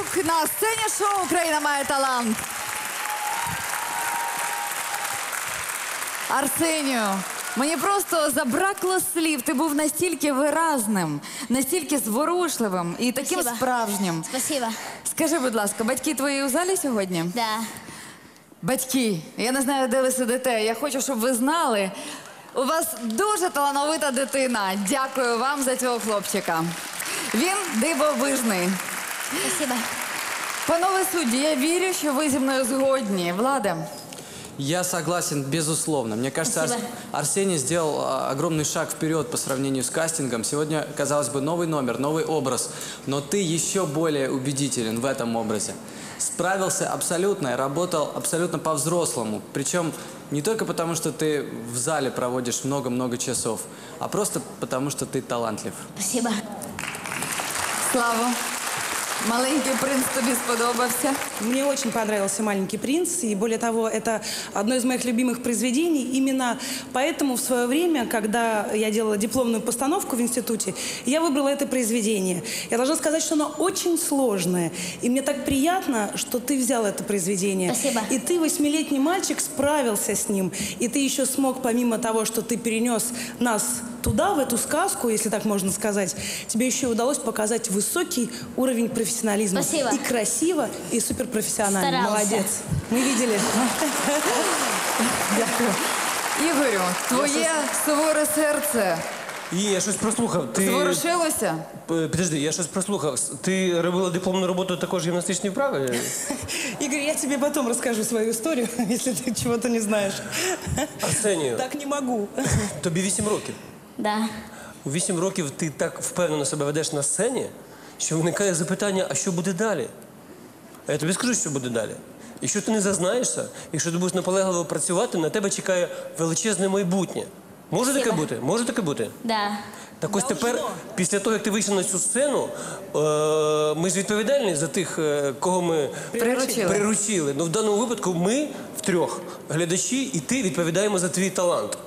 Ткачук на сцені шоу «Україна має талант». Арсенію, мені просто забракло слів. Ти був настільки виразним, настільки зворушливим і таким Спасибо. справжнім. Спасибо. Скажи, будь ласка, батьки твої у залі сьогодні? Да. Батьки, я не знаю, де ви сидите. Я хочу, щоб ви знали, у вас дуже талановита дитина. Дякую вам за цього хлопчика. Він дивовижний. Спасибо. Панове судді, я вірю, що ви зі мною згодні. Влада? Я согласен, безусловно. Мне кажется, Арсений сделал огромный шаг вперед по сравнению с кастингом. Сегодня, казалось бы, новый номер, новый образ, но ты еще более убедителен в этом образе. Справился абсолютно и работал абсолютно по-взрослому. Причем не только потому, что ты в зале проводишь много-много часов, а просто потому, что ты талантлив. Спасибо. Слава, маленький принц тобі сподобався? Мне очень понравился «Маленький принц», и более того, это одно из моих любимых произведений. Именно поэтому в свое время, когда я делала дипломную постановку в институте, я выбрала это произведение. Я должна сказать, что оно очень сложное, и мне так приятно, что ты взял это произведение. Спасибо. И ты, 8-летний мальчик, справился с ним, и ты еще смог, помимо того, что ты перенес нас туда, в эту сказку, если так можно сказать, тебе еще удалось показать высокий уровень профессионализма. Спасибо. И красиво, и суперпрофессионально. Старался. Молодец. Мы видели. Дякую. Ігорю, твоє суворе серце Я щось прослухав. Ти... зворушилося? Підожди, я щось прослухав. Ти робила дипломну роботу також гімнастичні вправи? Игорь, я тебе потом расскажу свою историю, если ты чего-то не знаешь. Арсенію, Так не могу. тобі 8 років. Да. У 8 років ти так впевнено себе ведеш на сцені, що виникає запитання, а що буде далі? А я тобі скажу, що буде далі. Якщо ти не зазнаєшся, якщо ти будеш наполегливо працювати, на тебе чекає величезне майбутнє. Може таке бути? Може таке бути? Да. Так ось тепер, після того, як ти вийшов на цю сцену, ми ж відповідальні за тих, кого ми приручили. Ну, в даному випадку ми втрьох, глядачі, і ти відповідаємо за твій талант.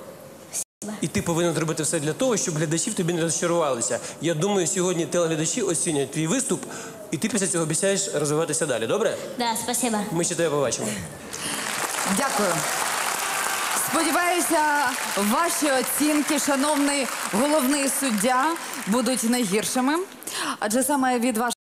І ти повинен зробити все для того, щоб глядачі в тобі не розчарувалися. Я думаю, сьогодні телеглядачі оцінять твій виступ, і ти після цього обіцяєш розвиватися далі. Добре? Да, спасибо. Ми ще тебе побачимо. Дякую. Сподіваюся, ваші оцінки, шановний головний суддя, будуть не гіршими. Адже саме від вашого